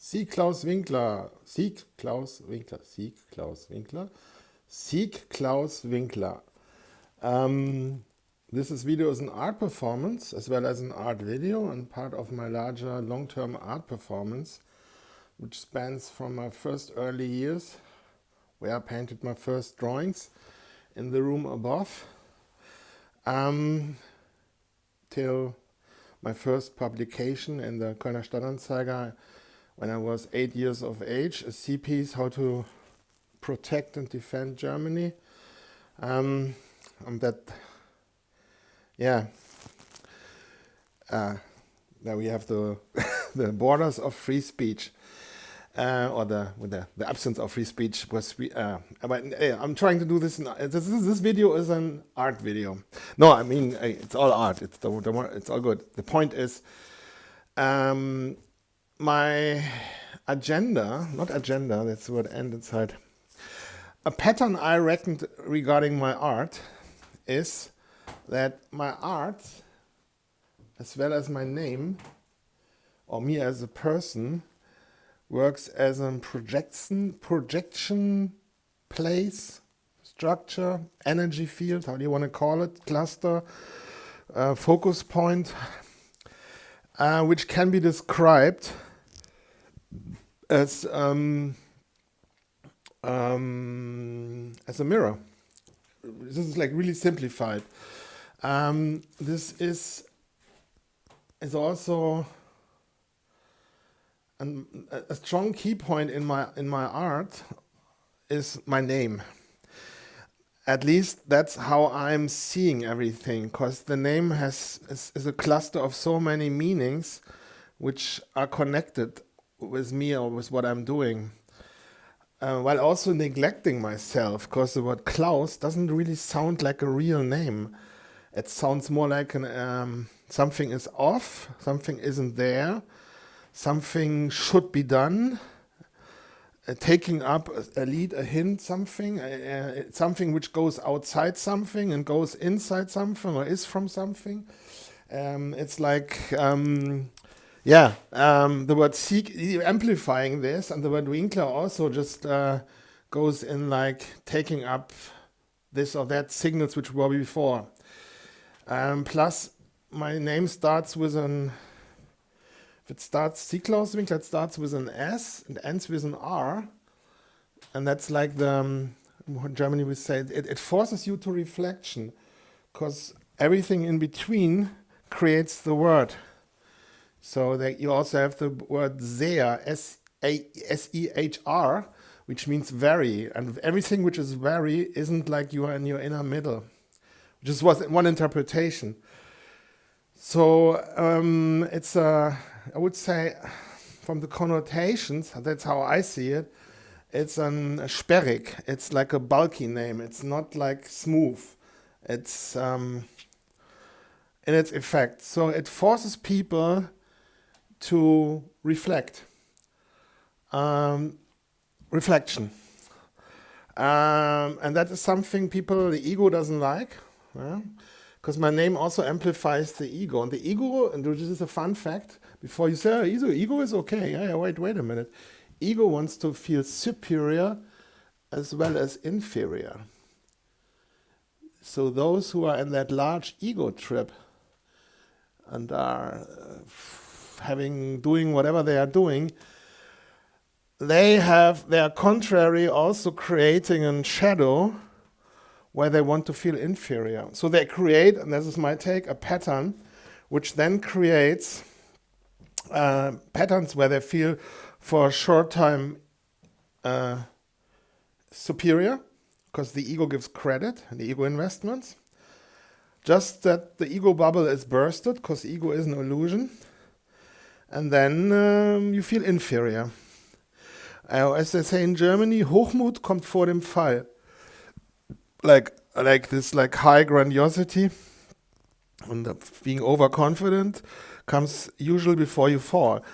SEAK Claus Winkler, SEAK Claus Winkler, SEAK Claus Winkler, SEAK Claus Winkler. This video is an art performance as well as an art video and part of my larger long-term art performance, which spans from my first early years, where I painted my first drawings in the room above, till my first publication in the Kölner Stadtanzeiger when I was 8 years of age, a sea piece, how to protect and defend Germany. There we have the the borders of free speech, or the absence of free speech was I'm trying to do this. This video is an art video. No, I mean it's all art. It's all good. The point is, my agenda, not agenda. That's the word end inside. A pattern I reckoned regarding my art is that my art, as well as my name, or me as a person, works as a projection place, structure, energy field, how do you want to call it, cluster, focus point, which can be described as a mirror. This is like really simplified. This is also a strong key point in my art is my name. At least that's how I'm seeing everything, because the name is a cluster of so many meanings which are connected with me or with what I'm doing, while also neglecting myself, because the word Klaus doesn't really sound like a real name. It sounds more like something is off, something isn't there, something should be done, taking up a lead, a hint, something which goes outside something and goes inside something or is from something. It's like, the word Sieg amplifying this, and the word Winkler also just goes in like taking up this or that signals which were before. Plus, my name starts with if it starts SEAK Claus Winkler, it starts with an S and ends with an R. And that's like in Germany we say, it forces you to reflection, because everything in between creates the word. So that you also have the word Seher, S-E-H-R, which means very. And everything which is very isn't like you are in your inner middle, which is one interpretation. So I would say, from the connotations, that's how I see it, it's sperrig. It's like a bulky name. It's not like smooth. It's in its effect. So it forces people to reflect. Reflection. And that is something the ego doesn't like. Because my name also amplifies the ego. And the ego, and this is a fun fact, before you say, oh, ego is okay. Yeah, wait a minute. Ego wants to feel superior as well as inferior. So those who are in that large ego trip and are doing whatever they are doing, they are contrary also creating a shadow where they want to feel inferior. So they create, and this is my take, a pattern which then creates patterns where they feel for a short time superior, because the ego gives credit, the ego investments. Just that the ego bubble is bursted, because ego is an illusion. And then you feel inferior. As they say in Germany, Hochmut kommt vor dem Fall. Like this high grandiosity and being overconfident comes usually before you fall.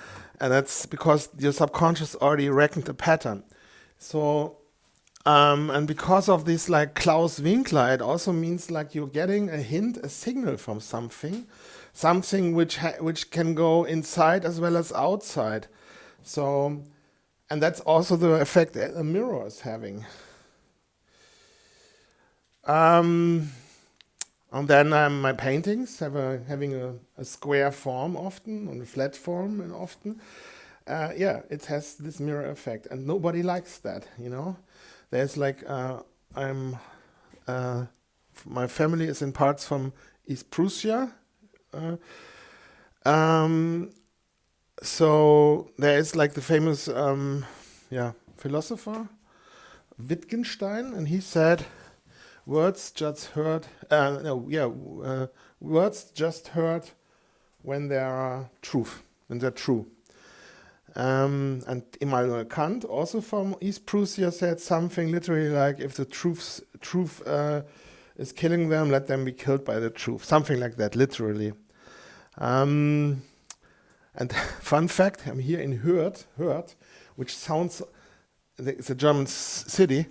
And that's because your subconscious already reckoned a pattern. So, and because of this like Claus Winkler, it also means like you're getting a hint, a signal from something which can go inside as well as outside. So, and that's also the effect that a mirror is having. Um, and then my paintings having a square form often, and a flat form and often. Yeah, it has this mirror effect, and nobody likes that. There's like I'm uh, my family is in parts from East Prussia. Uh, um, so there is like the famous philosopher Wittgenstein, and he said, "Words just heard. No, yeah, words just heard when they are truth, when they're true." And Immanuel Kant, also from East Prussia, said something literally like, "If the truth is killing them, let them be killed by the truth." Something like that, literally. Um, and fun fact: I'm here in Hürth, which sounds, it's a German city,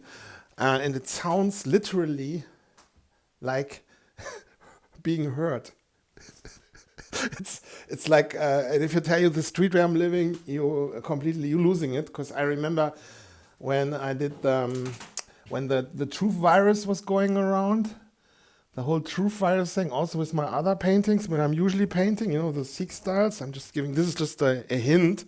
and it sounds literally like being heard. It's like, and if you tell you the street where I'm living, you losing it. Because I remember when I did when the truth virus was going around, the whole truth virus thing, also with my other paintings, when I'm usually painting, the Sieg styles. I'm just giving, this is just a hint,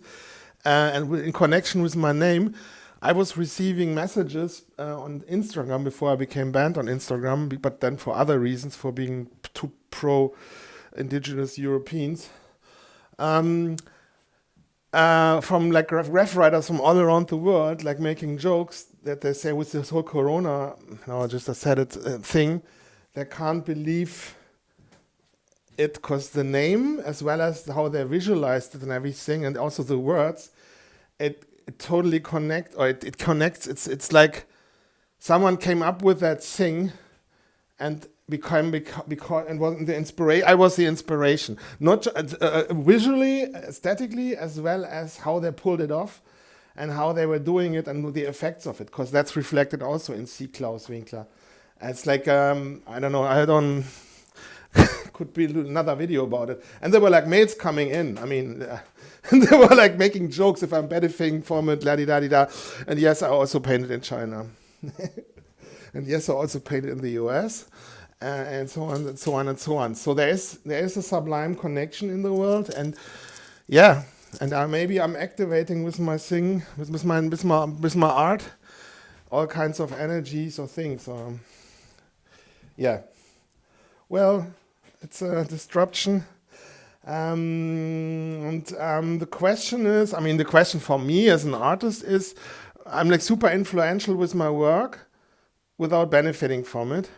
and in connection with my name, I was receiving messages on Instagram before I became banned on Instagram, but then for other reasons, for being too pro indigenous Europeans, from like ref writers from all around the world, like making jokes that they say with this whole Corona, just I said it thing, they can't believe it because the name, as well as how they visualized it and everything, and also the words, it totally connect, or it connects. It's like someone came up with that thing and because and wasn't the inspiration. I was the inspiration, not visually, aesthetically, as well as how they pulled it off and how they were doing it and the effects of it, because that's reflected also in SEAK Claus Winkler. It's like I don't know. Could be another video about it. And there were like mails coming in. I mean, they were like making jokes if I'm benefiting from it, la di da di da. And yes, I also painted in China. And yes, I also painted in the US. And so on and so on and so on. So there is a sublime connection in the world, and yeah, and maybe I'm activating with my thing, with my art, all kinds of energies or things. Yeah, well, it's a disruption. The question is, the question for me as an artist is, I'm like super influential with my work without benefiting from it.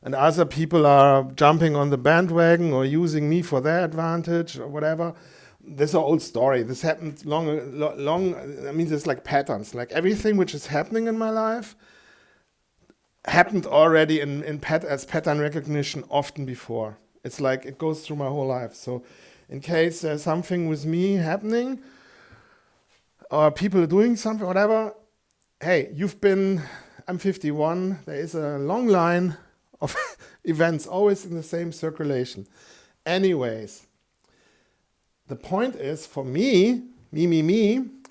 And other people are jumping on the bandwagon or using me for their advantage or whatever. This is an old story. This happened long. There's like patterns. Like everything which is happening in my life happened already as pattern recognition often before. It's like it goes through my whole life. So in case there's something with me happening or people are doing something, whatever, hey, I'm 51. There is a long line of events, always in the same circulation. Anyways, the point is for me,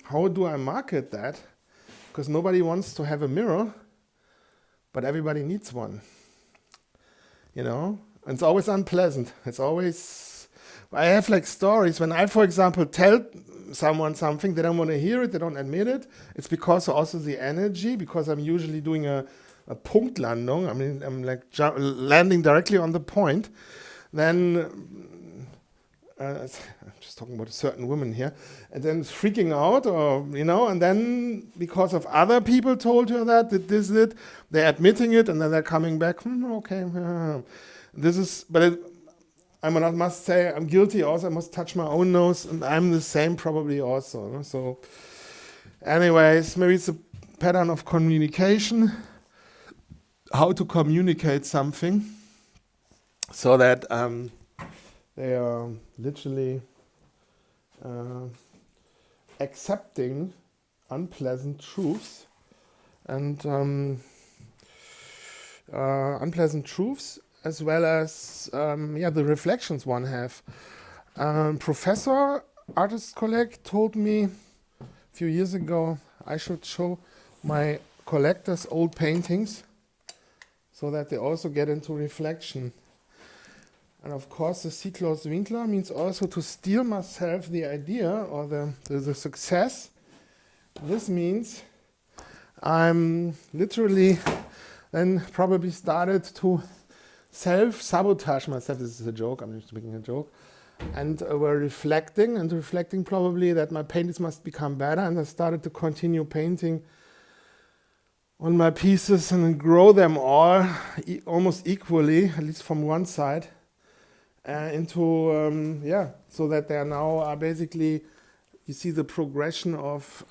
how do I market that? Because nobody wants to have a mirror, but everybody needs one. And it's always unpleasant. I have like stories when I, for example, tell someone something, they don't want to hear it, they don't admit it. It's because also the energy, because I'm usually doing a Punktlandung. I'm like landing directly on the point. Then I'm just talking about a certain woman here, and then freaking out, and then because of other people told her that they're admitting it, and then they're coming back. Okay, I must say I'm guilty also. I must touch my own nose, and I'm the same probably also. So, anyways, maybe it's a pattern of communication. How to communicate something so that they are literally accepting unpleasant truths and as well as the reflections one have. Professor, artist colleague told me few years ago I should show my collectors old paintings so that they also get into reflection. And of course the SEAK Claus Winkler means also to steer myself the idea or the success. This means I'm literally then probably started to self-sabotage myself. This is a joke, I'm just making a joke. And we're reflecting probably that my paintings must become better, and I started to continue painting on my pieces and grow them all almost equally, at least from one side, into, so that they are now basically, you see the progression of,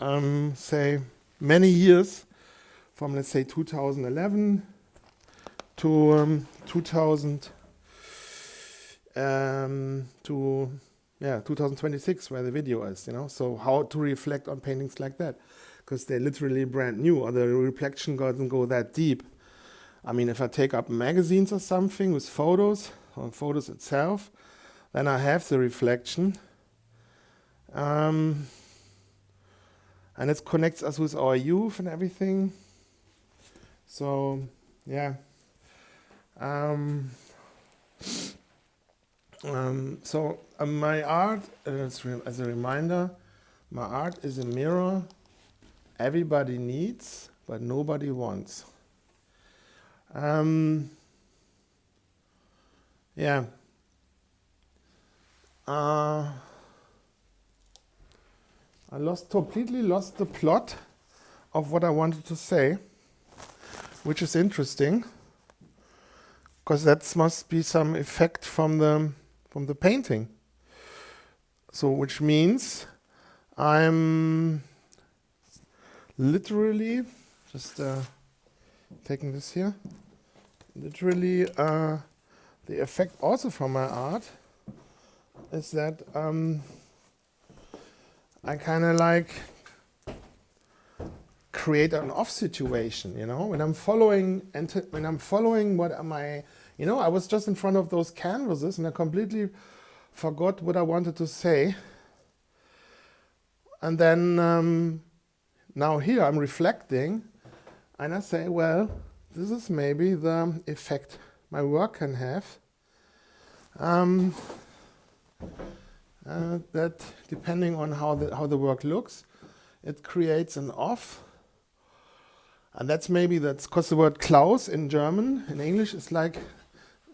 say, many years from, let's say, 2011 to 2026, where the video is, So how to reflect on paintings like that, because they're literally brand new, or the reflection doesn't go that deep. I mean, if I take up magazines or something with photos, or photos itself, then I have the reflection. And it connects us with our youth and everything. So, yeah. My art, as a reminder, my art is a mirror everybody needs, but nobody wants. I completely lost the plot of what I wanted to say, which is interesting, because that must be some effect from the painting. So, which means I'm literally just taking this here. Literally, the effect also from my art is that I kind of like create an off situation, when I'm following what am I, I was just in front of those canvases and I completely forgot what I wanted to say. And then now here I'm reflecting and I say, well, this is maybe the effect my work can have. That depending on how the work looks, it creates an off. And that's because the word Klaus in German, in English, is like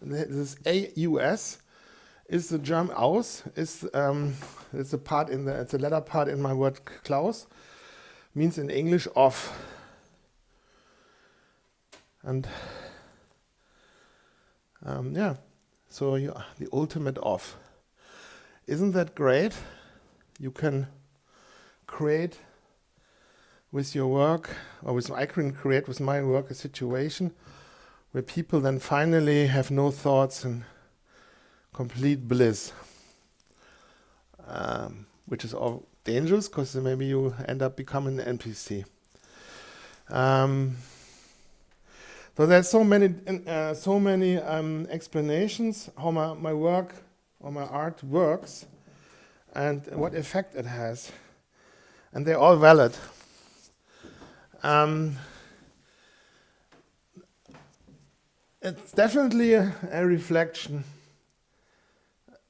this AUS is the German aus, it's a letter part in my word Klaus, means in English off. And so the ultimate off. Isn't that great? You can create with your work, I can create with my work a situation where people then finally have no thoughts and complete bliss, which is all dangerous because maybe you end up becoming an NPC. So there's so many explanations how my work or my art works and what effect it has, and they're all valid. It's definitely a reflection.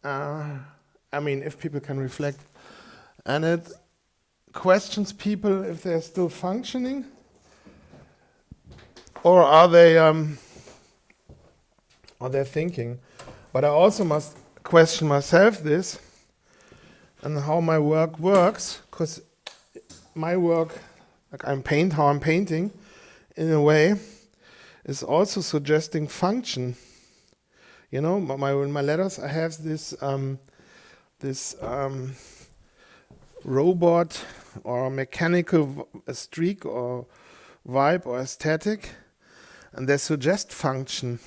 If people can reflect, and it questions people if they're still functioning, or are they're thinking. But I also must question myself this and how my work works, because my work, how I'm painting, in a way, is also suggesting function. In my letters, I have this robot or mechanical streak or vibe or aesthetic, and they suggest function.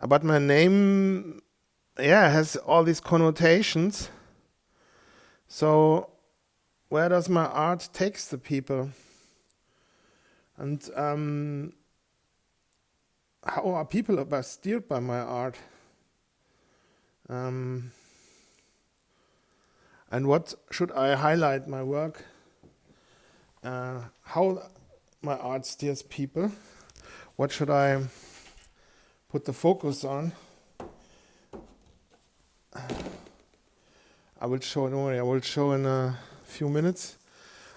But my name, has all these connotations. So where does my art takes the people? And how are people steered by my art? And what should I highlight my work how my art steers people. What should I put the focus on? I will show. Don't worry, I will show in a few minutes.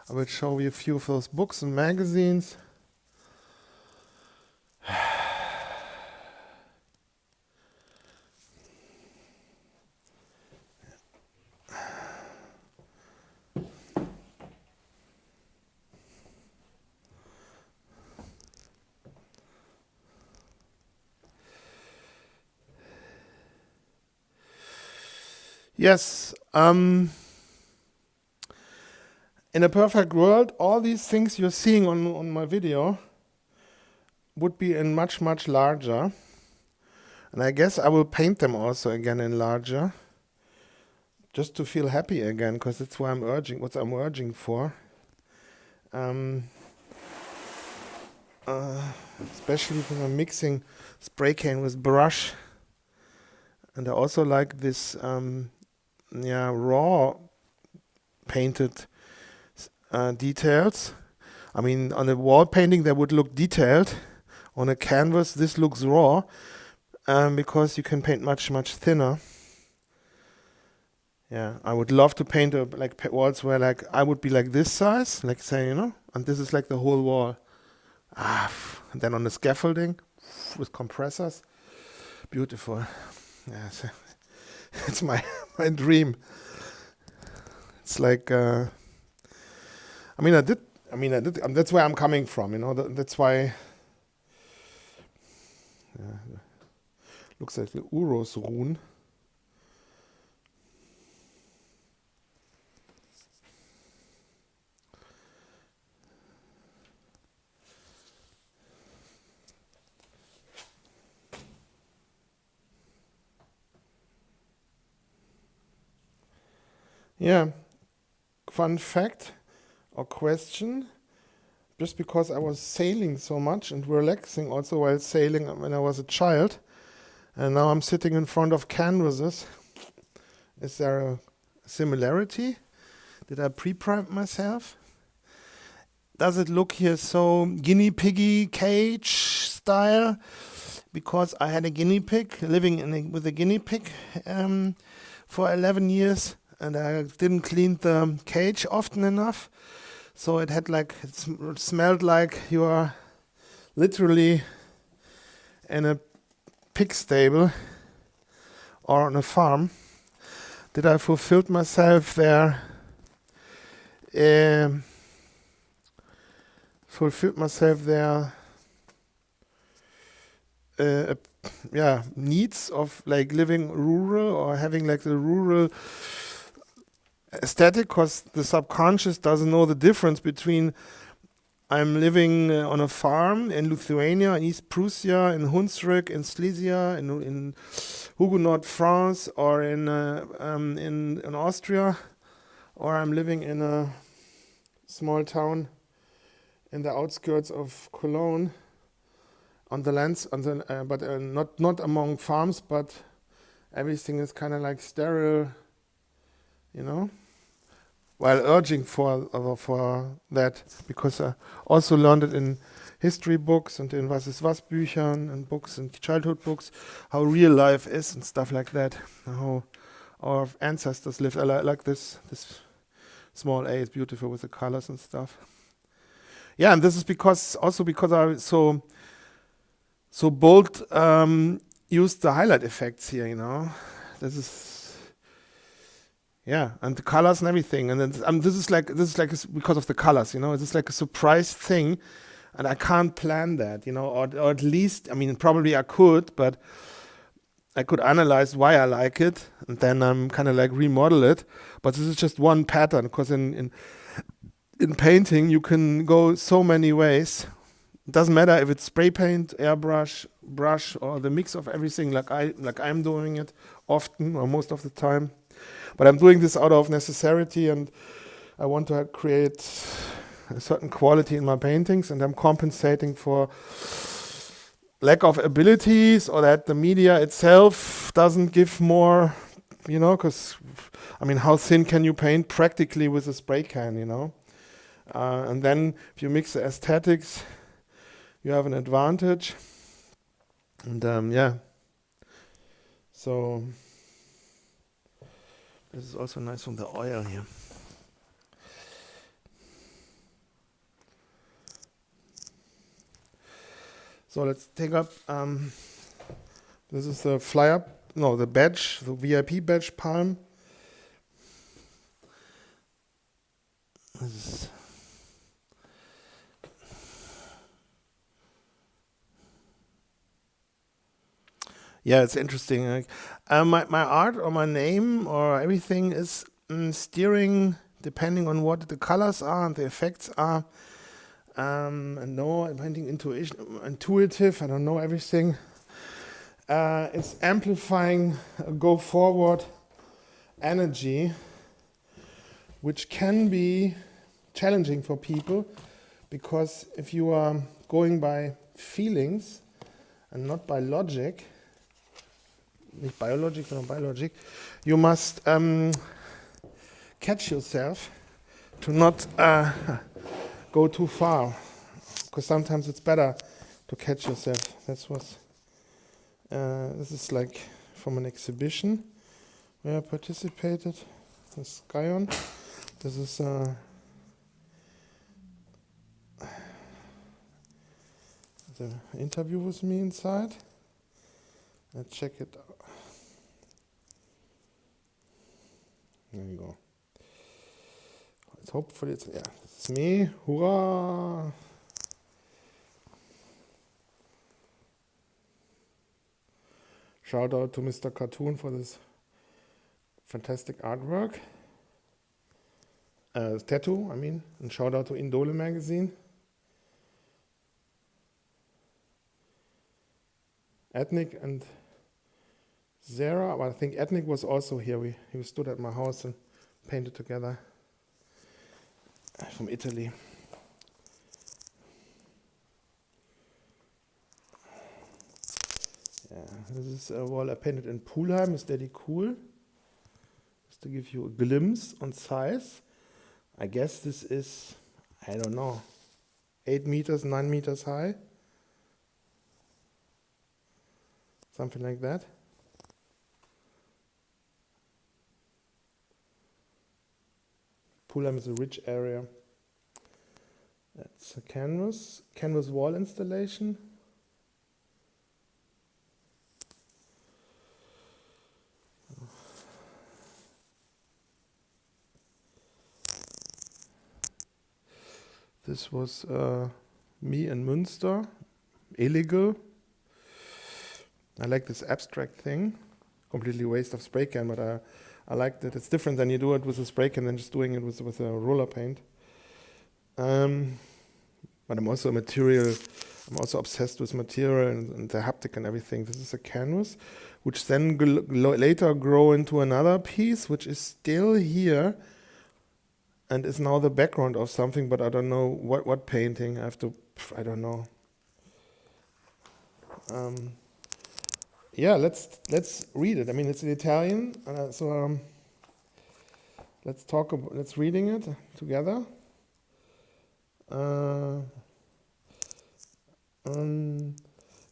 I will show you a few of those books and magazines. Yes, in a perfect world, all these things you're seeing on my video would be in much, much larger. And I guess I will paint them also again in larger, just to feel happy again, because that's what I'm urging for. Especially when I'm mixing spray can with brush. And I also like this raw painted details. I mean, on a wall painting that would look detailed. On a canvas, this looks raw because you can paint much, much thinner. Yeah, I would love to paint walls where I would be like this size, like say, and this is like the whole wall. And then on the scaffolding with compressors, beautiful. Yeah, it's my dream. It's like, I did. That's where I'm coming from. That's why. Looks like the Uros rune. Yeah, fun fact or question, just because I was sailing so much and relaxing also while sailing when I was a child, and now I'm sitting in front of canvases. Is there a similarity? Did I pre-prime myself? Does it look here so guinea piggy cage style? Because I had a guinea pig, living with a guinea pig for 11 years. And I didn't clean the cage often enough, so it had it smelled like you are literally in a pig stable or on a farm. Did I fulfill myself there? Needs of living rural or having the rural aesthetic, because the subconscious doesn't know the difference between I'm living on a farm in Lithuania, in East Prussia, in Hunsrück, in Silesia, in Huguenot, France, or in Austria, or I'm living in a small town in the outskirts of Cologne, on the lands, but not among farms, but everything is kind of sterile. While urging for that, because I also learned it in history books and in Was ist was Büchern and books and childhood books, how real life is and stuff like that, how our ancestors lived. I like this small A is beautiful with the colors and stuff. Yeah, and this is because I so bold used the highlight effects here. This is. Yeah, and the colors and everything, and then this is because of the colors, It's like a surprise thing, and I can't plan that, or at least, probably I could, but I could analyze why I like it, and then I'm kind of remodel it. But this is just one pattern, because in painting you can go so many ways. It doesn't matter if it's spray paint, airbrush, brush, or the mix of everything, like I'm doing it often or most of the time. But I'm doing this out of necessity, and I want to create a certain quality in my paintings, and I'm compensating for lack of abilities, or that the media itself doesn't give more, because, how thin can you paint practically with a spray can, And then if you mix the aesthetics, you have an advantage. And yeah, so this is also nice from the oil here. So let's take up, this is the the badge, the VIP badge palm. This is yeah, it's interesting. Like, my art or my name or everything is steering depending on what the colors are and the effects are. And no, I'm painting intuitive. I don't know everything. It's amplifying go forward energy, which can be challenging for people, because if you are going by feelings and not by logic, nicht biologic, sondern biologic, you must catch yourself to not go too far, because sometimes it's better to catch yourself. That's what this is like from an exhibition where I participated, the Skyon. This is the interview with me inside. Let's check it out. There you go. Hopefully it's, yeah, this is me. Hurrah! Shout out to Mr. Cartoon for this fantastic artwork. Tattoo, I mean. And shout out to Indole magazine. Ethnic and Zara, well, I think Ethnic was also here. He stood at my house and painted together. From Italy. Yeah, this is a wall I painted in Pulheim. It's very cool. Just to give you a glimpse on size. I guess this is, I don't know, 8 meters, 9 meters high. Something like that. Pulheim is a rich area. That's a canvas wall installation. This was me in Münster, illegal. I like this abstract thing. Completely waste of spray can, but I like that it's different than you do it with a spray can than just doing it with a roller paint. But I'm also obsessed with material and the haptic and everything. This is a canvas, which then later grow into another piece, which is still here and is now the background of something, but I don't know what painting. I don't know. Yeah, let's read it. I mean, it's in Italian, so let's reading it together.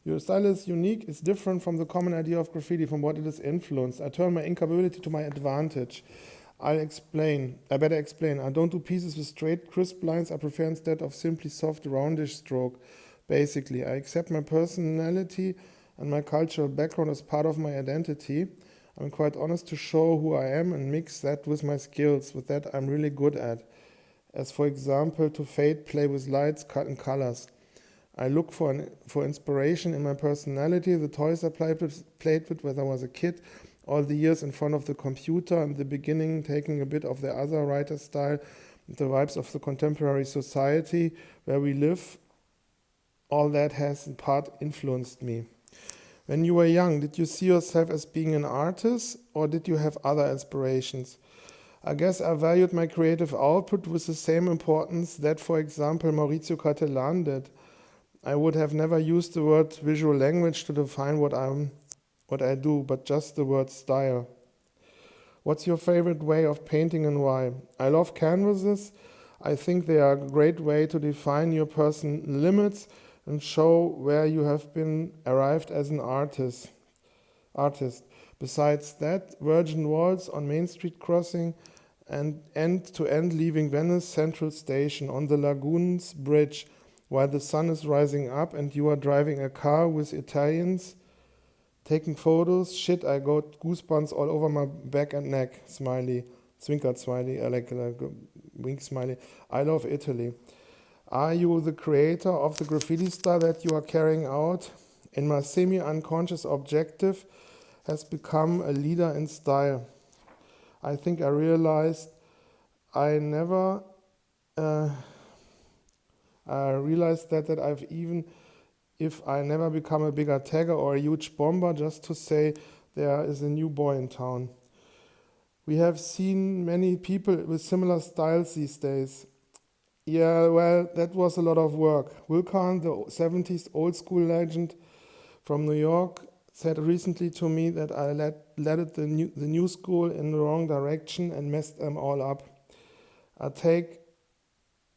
Your style is unique. It's different from the common idea of graffiti, from what it is influenced. I turn my incapability to my advantage. I better explain. I don't do pieces with straight, crisp lines. I prefer instead of simply soft, roundish stroke. Basically, I accept my personality and my cultural background as part of my identity. I'm quite honest to show who I am and mix that with my skills, with that I'm really good at. As for example, to fade, play with lights, cut and colors. I look for inspiration in my personality, the toys I played with when I was a kid, all the years in front of the computer, and the beginning taking a bit of the other writer style, the vibes of the contemporary society where we live. All that has in part influenced me. When you were young, did you see yourself as being an artist, or did you have other inspirations? I guess I valued my creative output with the same importance that, for example, Maurizio Cattelan did. I would have never used the word visual language to define what I do, but just the word style. What's your favorite way of painting and why? I love canvases. I think they are a great way to define your personal limits and show where you have been arrived as an artist. Besides that, virgin walls on Main Street crossing and end to end leaving Venice Central Station on the Lagoons Bridge while the sun is rising up and you are driving a car with Italians taking photos. Shit, I got goosebumps all over my back and neck. Smiley. Zwinker smiley, like a wink smiley. I love Italy. Are you the creator of the graffiti style that you are carrying out? In my semi-unconscious objective has become a leader in style. I think I realized that I've even if I never become a bigger tagger or a huge bomber, just to say there is a new boy in town. We have seen many people with similar styles these days. Yeah, well, that was a lot of work. Wilkan, the 70s old school legend from New York, said recently to me that I led the new school in the wrong direction and messed them all up. I take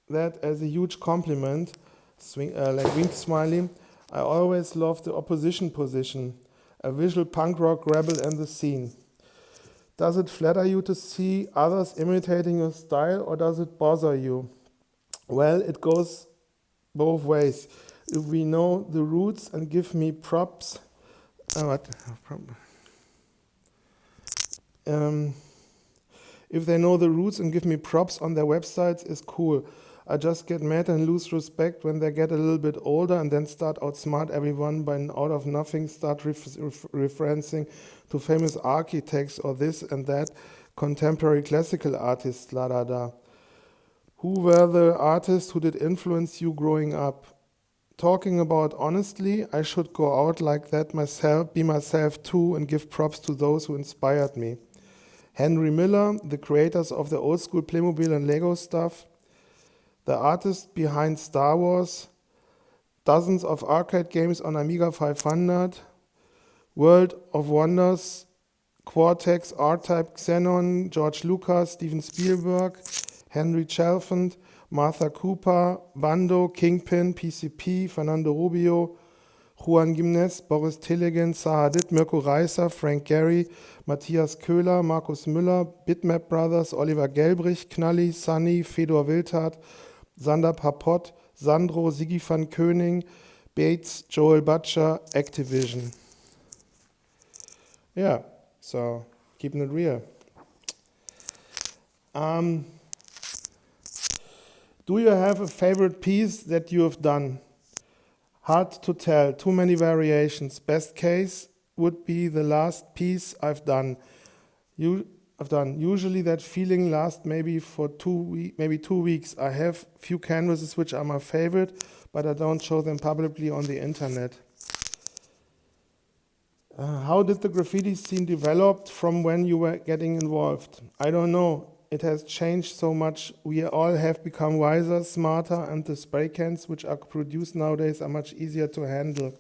that as a huge compliment, like wink smiley. I always loved the opposition position, a visual punk rock rebel in the scene. Does it flatter you to see others imitating your style, or does it bother you? Well, it goes both ways. If we know the roots and give me props, if they know the roots and give me props on their websites, is cool. I just get mad and lose respect when they get a little bit older and then start outsmart everyone by out of nothing, start referencing to famous architects or this and that, contemporary classical artists, la da da. Who were the artists who did influence you growing up? Talking about honestly, I should go out like that myself, be myself too, and give props to those who inspired me. Henry Miller, the creators of the old school Playmobil and Lego stuff, the artist behind Star Wars, dozens of arcade games on Amiga 500, World of Wonders, Cortex, R-Type, Xenon, George Lucas, Steven Spielberg, Henry Chalfant, Martha Cooper, Bando, Kingpin, PCP, Fernando Rubio, Juan Gimnes, Boris Tillegen, Sahadit, Mirko Reißer, Frank Gehry, Matthias Köhler, Markus Müller, Bitmap Brothers, Oliver Gelbrich, Knalli, Sunny, Fedor Wildhardt, Sander Papott, Sandro, Sigi van Köning, Bates, Joel Butcher, Activision. Yeah, so keeping it real. Do you have a favorite piece that you have done? Hard to tell, too many variations. Best case would be the last piece I've done. Usually that feeling lasts maybe for 2 weeks. I have few canvases which are my favorite, but I don't show them publicly on the internet. How did the graffiti scene develop from when you were getting involved? I don't know. It has changed so much. We all have become wiser, smarter, and the spray cans which are produced nowadays are much easier to handle.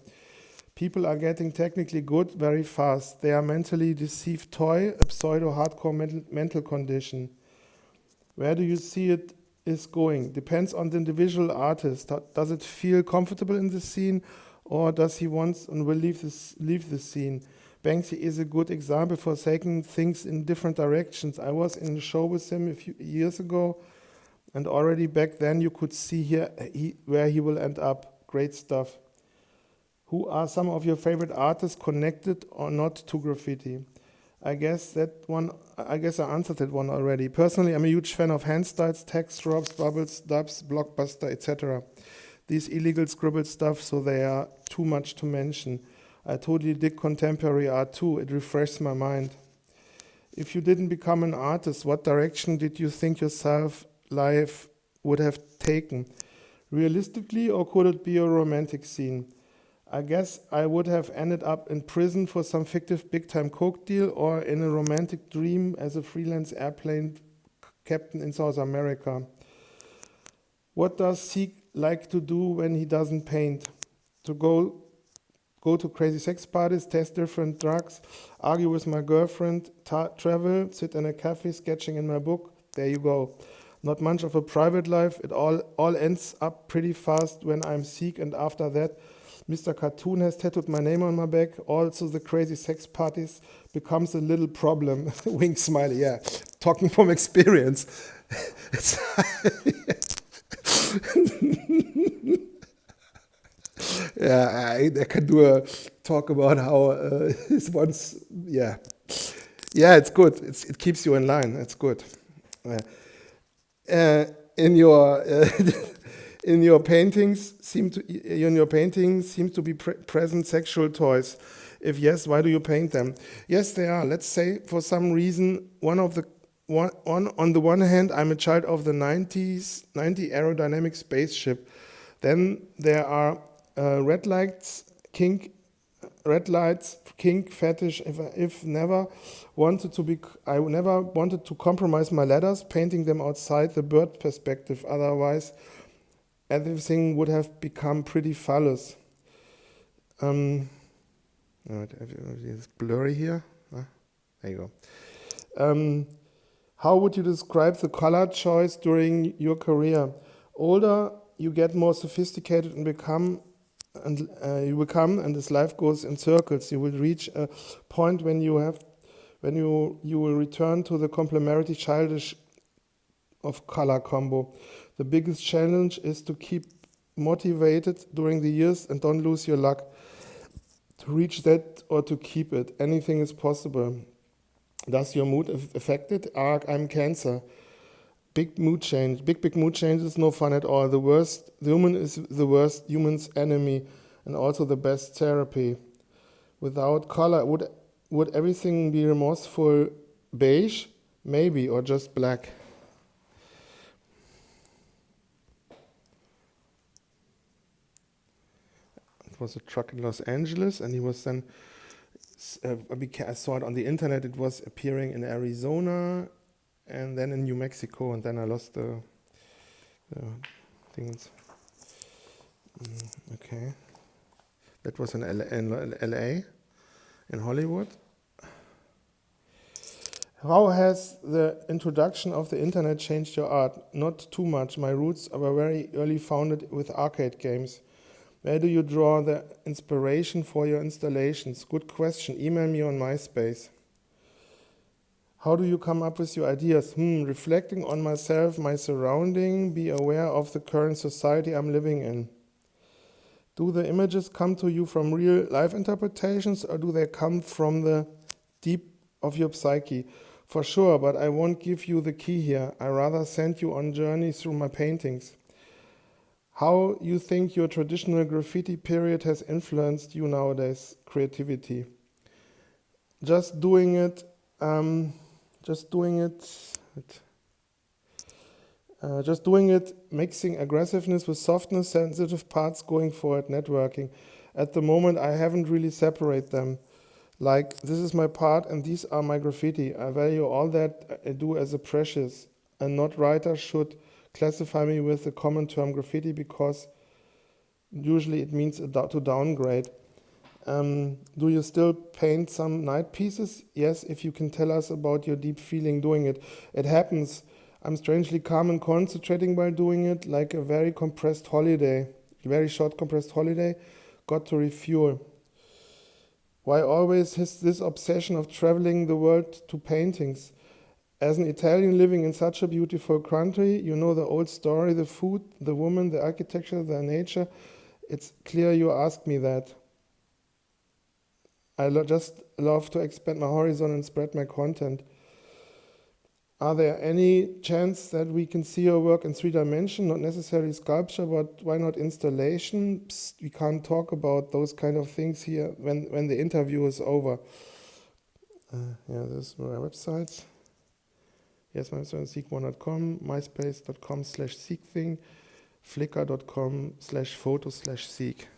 People are getting technically good very fast. They are mentally deceived toy, a pseudo-hardcore mental condition. Where do you see it is going? Depends on the individual artist. Does it feel comfortable in the scene, or does he want and will leave the scene? Banksy is a good example for taking things in different directions. I was in a show with him a few years ago, and already back then you could see where he will end up. Great stuff. Who are some of your favorite artists, connected or not to graffiti? I guess I answered that one already. Personally, I'm a huge fan of hand styles, text, drops, bubbles, dubs, blockbuster, etc. These illegal scribbled stuff, so they are too much to mention. I totally dig contemporary art too. It refreshes my mind. If you didn't become an artist, what direction did you think life would have taken? Realistically, or could it be a romantic scene? I guess I would have ended up in prison for some fictive big-time coke deal, or in a romantic dream as a freelance airplane captain in South America. What does Sieg like to do when he doesn't paint? To go to crazy sex parties, test different drugs, argue with my girlfriend, travel, sit in a cafe sketching in my book. There you go. Not much of a private life. It all ends up pretty fast when I'm Sieg, and after that, Mr. Cartoon has tattooed my name on my back. Also, the crazy sex parties becomes a little problem. Wink smiley, yeah. Talking from experience. It's yeah, I can do a talk about how his once, yeah. Yeah, it's good. It keeps you in line. It's good. Uh, in your in your paintings seems to be present sexual toys. If yes, why do you paint them? Yes, they are. Let's say for some reason on the one hand, I'm a child of the 90 aerodynamic spaceship. Then there are red lights, kink fetish. If never wanted to be, I never wanted to compromise my letters, painting them outside the bird perspective. Otherwise, everything would have become pretty phallus. It's blurry here. There you go. How would you describe the color choice during your career? Older, you get more sophisticated and and as life goes in circles, you will reach a point when you will return to the complementary childish of color combo. The biggest challenge is to keep motivated during the years and don't lose your luck. To reach that or to keep it, anything is possible. Does your mood affect it? I'm Cancer. Big mood change. Big mood change is no fun at all. The human is the worst human's enemy and also the best therapy. Without color, would everything be remorseful? Beige? Maybe, or just black. It was a truck in Los Angeles, and he was then, I saw it on the internet, it was appearing in Arizona, and then in New Mexico, and then I lost the things. Okay. That was in LA, in Hollywood. How has the introduction of the internet changed your art? Not too much. My roots were very early founded with arcade games. Where do you draw the inspiration for your installations? Good question. Email me on MySpace. How do you come up with your ideas? Reflecting on myself, my surrounding, be aware of the current society I'm living in. Do the images come to you from real life interpretations, or do they come from the deep of your psyche? For sure, but I won't give you the key here. I rather send you on journeys through my paintings. How you think your traditional graffiti period has influenced you nowadays, creativity? Just doing it, mixing aggressiveness with softness, sensitive parts, going for it, networking. At the moment, I haven't really separated them. Like, this is my part and these are my graffiti. I value all that I do as a precious. A not writer should classify me with the common term graffiti because usually it means to downgrade. Do you still paint some night pieces? Yes, if you can tell us about your deep feeling doing it. It happens. I'm strangely calm and concentrating while doing it, like a very short compressed holiday. Got to refuel. Why always this obsession of traveling the world to paintings? As an Italian living in such a beautiful country, you know the old story, the food, the woman, the architecture, the nature. It's clear you ask me that. I just love to expand my horizon and spread my content. Are there any chance that we can see your work in 3 dimensions? Not necessarily sculpture, but why not installation? We can't talk about those kind of things here when the interview is over. This is my website. Yes, my website is Siegwahrheit.com, myspace.com/SeekThing, flickr.com/photo/Sieg.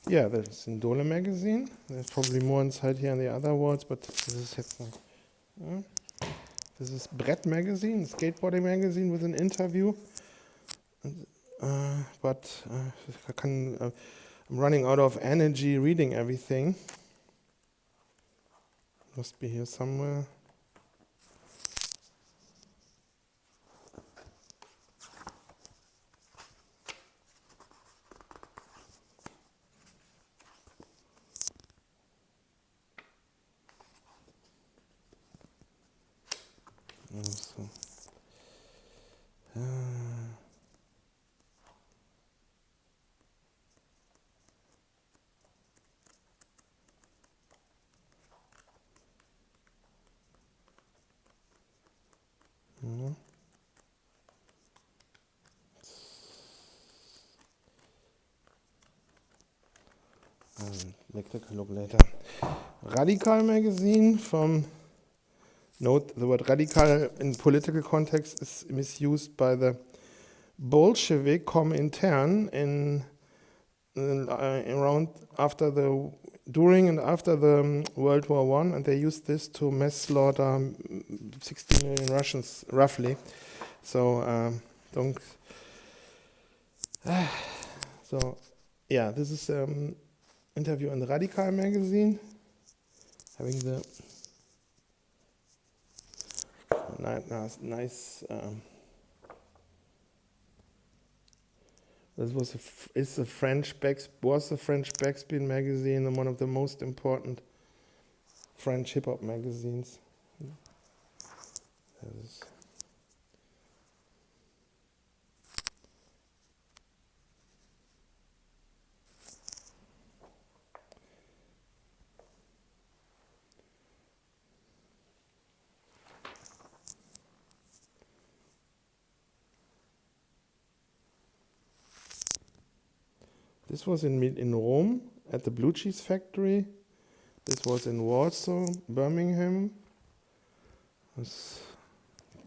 Yeah, that's Indole magazine. There's probably more inside here on the other walls, but this is this is Brett magazine, skateboarding magazine with an interview. But I'm running out of energy reading everything. Must be here somewhere. So, take a look later. Radical magazine from. Note the word radical in political context is misused by the Bolshevik Comintern around during and after the World War I, and they used this to mass slaughter 60 million Russians, roughly. So don't. So yeah, this is interview in the Radical magazine, having the nice. This was the French Backspin magazine and one of the most important French hip hop magazines. This was in Rome at the blue cheese factory. This was in Warsaw, Birmingham. I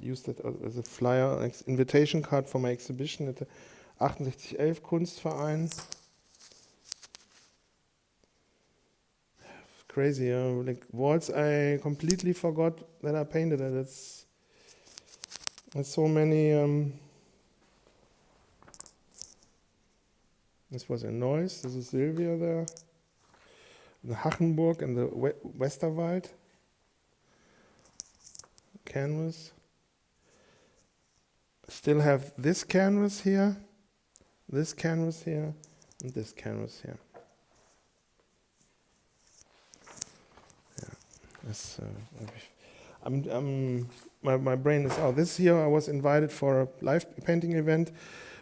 used it as a flyer, an invitation card for my exhibition at the 6811 Kunstverein. Crazy, like walls I completely forgot that I painted it. It's so many. This was in Neuss. This is Sylvia there. The Hachenburg and the Westerwald canvas. Still have this canvas here, and this canvas here. Yeah, my brain is out. This year I was invited for a live painting event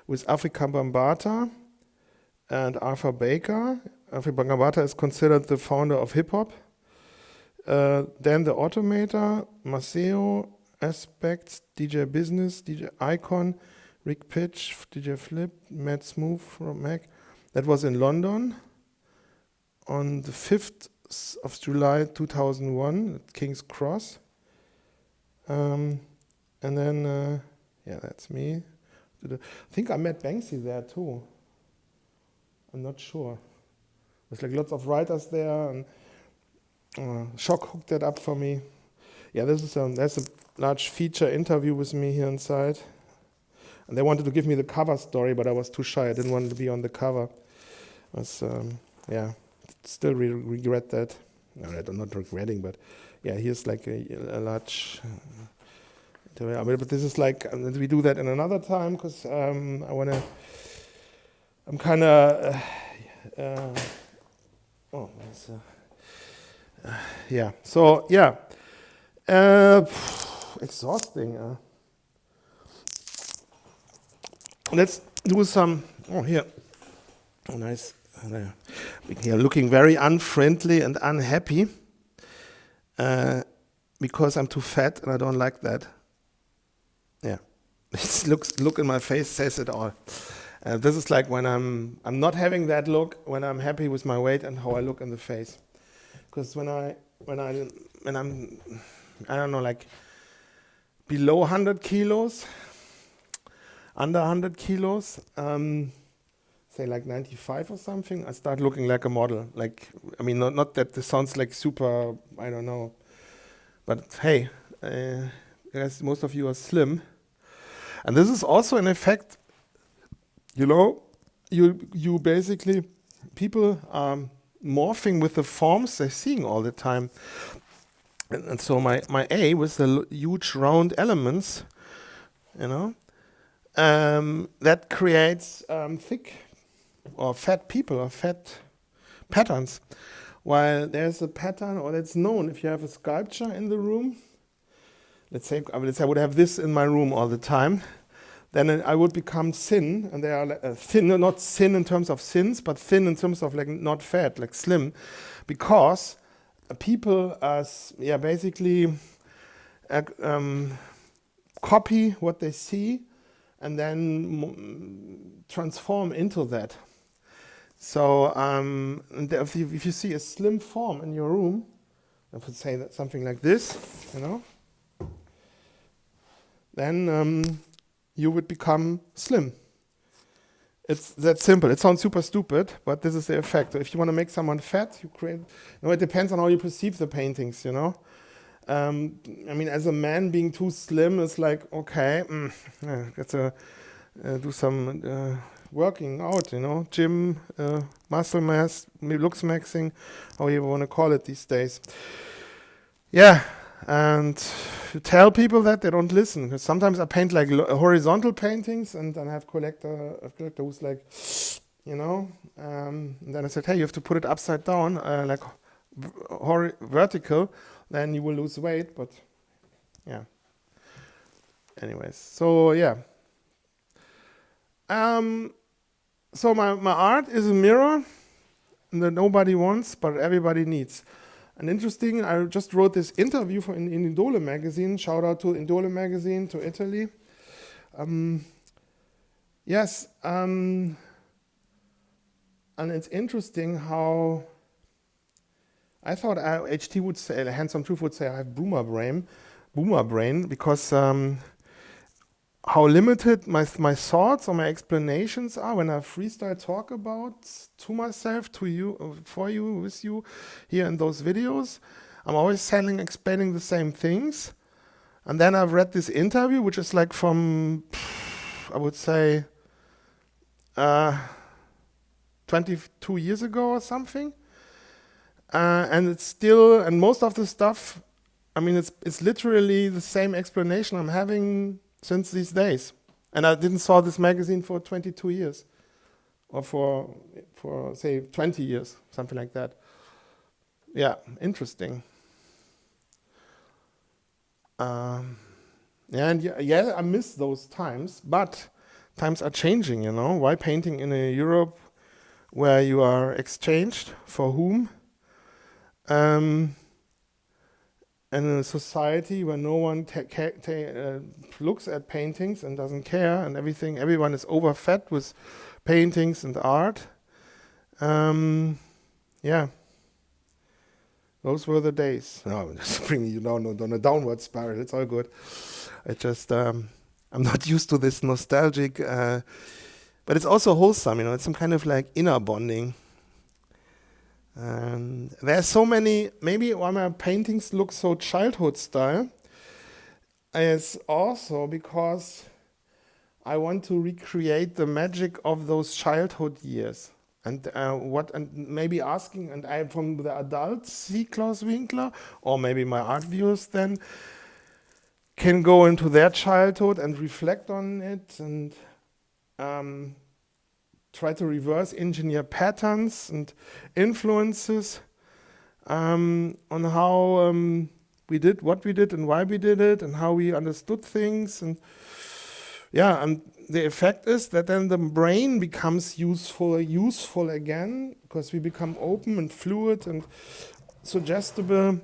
with Afrika Bambaataa and Arthur Baker. Afrika Bambaataa is considered the founder of hip hop. Then the Automator, Maceo, Aspects, DJ Business, DJ Icon, Rick Pitch, DJ Flip, Matt Smooth from Mac. That was in London on the 5th of July 2001 at King's Cross. And then, that's me. I think I met Banksy there too. I'm not sure. There's like lots of writers there, and Shock hooked that up for me. Yeah, there's a large feature interview with me here inside. And they wanted to give me the cover story, but I was too shy. I didn't want to be on the cover. Still regret that. No, I'm not regretting, but yeah, here's like a large. But this is like we do that in another time because I'm kind of. Yeah. So yeah. Exhausting. Let's do some. Oh, here. Oh, nice. Here, looking very unfriendly and unhappy because I'm too fat and I don't like that. Yeah, look in my face says it all. This is like when I'm not having that look when I'm happy with my weight and how I look in the face. Because when I'm I don't know, like below 100 kilos, under 100 kilos, say like 95 or something, I start looking like a model. Like, I mean, not that this sounds like super, I don't know, but hey, I guess most of you are slim. And this is also an effect, you know, you basically, people are morphing with the forms they're seeing all the time. And so my A with the huge round elements, you know, that creates thick or fat people or fat patterns. While there's a pattern, or that's known if you have a sculpture in the room. Let's say I would have this in my room all the time. Then I would become thin, and they are thin, not thin in terms of sins, but thin in terms of like not fat, like slim, because people basically copy what they see and then transform into that. So if you see a slim form in your room, I would say that something like this, you know, then you would become slim. It's that simple. It sounds super stupid, but this is the effect. So if you want to make someone fat, you create. No, it depends on how you perceive the paintings, you know. I mean, as a man, being too slim is like, okay, let's do some working out, you know, gym, muscle mass, looks maxing, how you want to call it these days. Yeah, and you tell people that, they don't listen. Because sometimes I paint like horizontal paintings, and then I have a collector who's like, you know, and then I said, hey, you have to put it upside down, like vertical, then you will lose weight. But yeah. Anyways, so yeah. So my art is a mirror that nobody wants, but everybody needs. And interesting, I just wrote this interview in Indole magazine. Shout out to Indole magazine, to Italy. Yes, and it's interesting how I thought HT would say, Handsome Truth would say, I have boomer brain, because how limited my thoughts or my explanations are when I freestyle talk about to myself, to you, for you, with you, here in those videos. I'm always explaining the same things. And then I've read this interview, which is like from, I would say, 22 years ago or something. And it's still, and most of the stuff, I mean, it's literally the same explanation I'm having since these days. And I didn't saw this magazine for 22 years. Or for say 20 years, something like that. Yeah, interesting. I miss those times, but times are changing, you know. Why painting in a Europe where you are exchanged for whom? And in a society where no one looks at paintings and doesn't care, and everyone is overfed with paintings and art. Yeah, those were the days. No, I'm just bringing you down on a downward spiral. It's all good. It just I'm not used to this nostalgic, but it's also wholesome. You know, it's some kind of like inner bonding. There's so many, maybe why my paintings look so childhood style is also because I want to recreate the magic of those childhood years. And maybe asking, and I from the adults, SEAK Claus Winkler, or maybe my art viewers then, can go into their childhood and reflect on it and try to reverse engineer patterns and influences on how we did what we did and why we did it and how we understood things. And yeah, and the effect is that then the brain becomes useful again, because we become open and fluid and suggestible,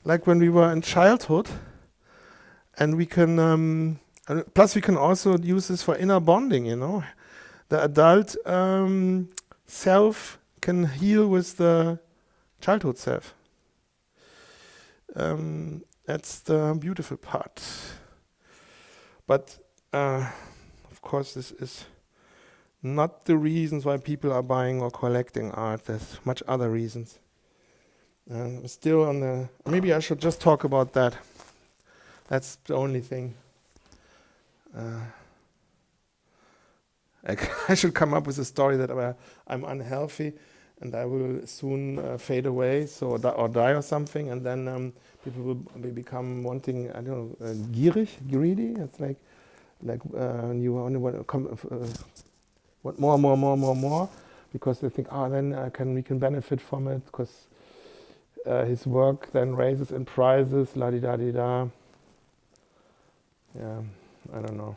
like when we were in childhood. And we can, plus we can also use this for inner bonding, you know. The adult self can heal with the childhood self. That's the beautiful part. But of course, this is not the reasons why people are buying or collecting art. There's much other reasons. Still on the. Maybe I should just talk about that. That's the only thing. I should come up with a story that I'm unhealthy and I will soon fade away, so or die or something, and then people will become wanting. I don't know, greedy. It's like you only want more, because they think, then we can benefit from it, because his work then raises in prices, la di da di da. Yeah, I don't know.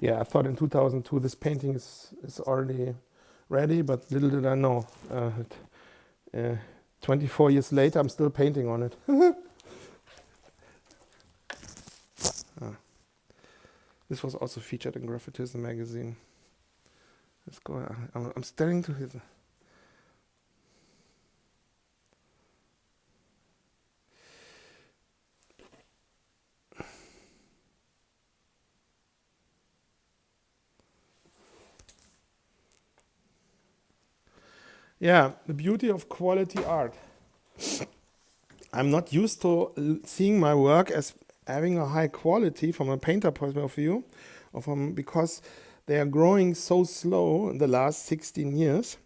Yeah, I thought in 2002 this painting is already ready, but little did I know. 24 years later, I'm still painting on it. This was also featured in Graphitism magazine. Let's go. I'm staring to his. Yeah, the beauty of quality art. I'm not used to seeing my work as having a high quality from a painter point of view, because they are growing so slow in the last 16 years,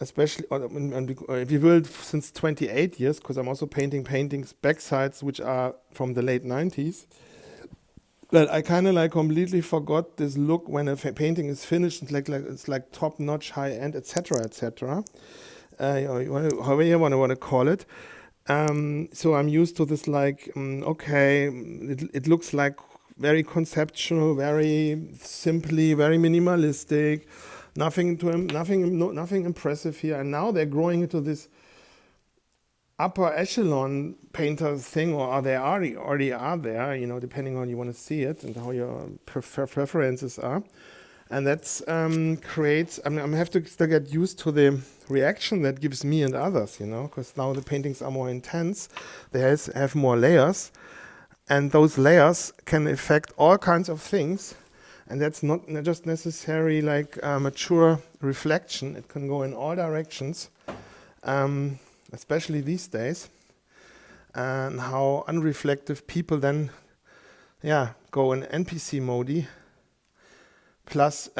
especially if you will, since 28 years, because I'm also painting paintings backsides which are from the late 90s. But I kind of completely forgot this look when a painting is finished. It's like top notch, high end, etc., etc. However you want to call it. So I'm used to this, okay, it looks like very conceptual, very simply, very minimalistic, nothing impressive here. And now they're growing into this upper echelon painter thing, or they already are there, depending on how you want to see it and how your preferences are. And that's creates. I have to still get used to the reaction that gives me and others, because now the paintings are more intense. They have more layers, and those layers can affect all kinds of things. And that's not just necessarily mature reflection. It can go in all directions, especially these days. And how unreflective people then, go in NPC mode. Plus,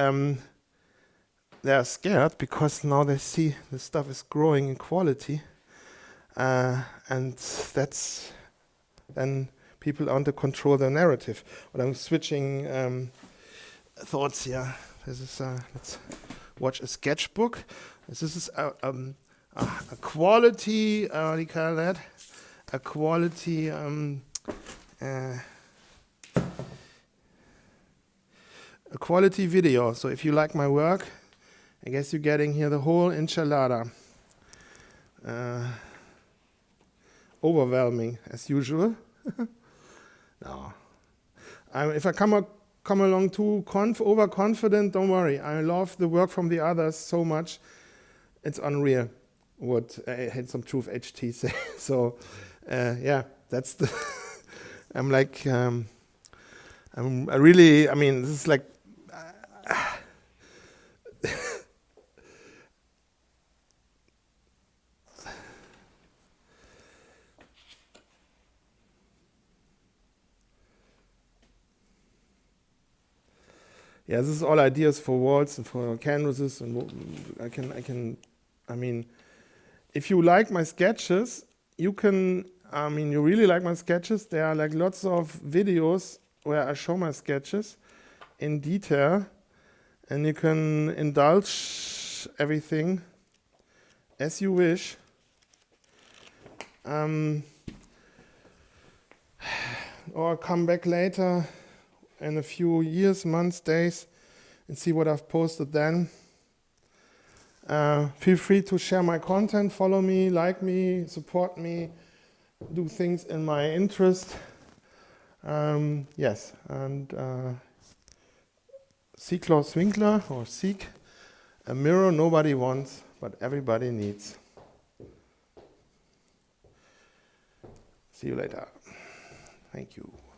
they're scared because now they see the stuff is growing in quality, and that's then people want to control their narrative. But I'm switching thoughts here. This is let's watch a sketchbook. This is a quality. What do you call that? A quality. A quality video. So if you like my work, I guess you're getting here the whole enchilada. Overwhelming as usual. No, if I come along too overconfident, don't worry. I love the work from the others so much. It's unreal what Had Some Truth HT say. So that's the. I'm this is like. Yeah, this is all ideas for walls and for canvases, and if you like my sketches, you can. You really like my sketches. There are lots of videos where I show my sketches in detail, and you can indulge everything as you wish. Or come back later in a few years, months, days, and see what I've posted then. Feel free to share my content, follow me, like me, support me, do things in my interest. Yes, and SEAK Claus Winkler, or Sieg, a mirror nobody wants, but everybody needs. See you later. Thank you.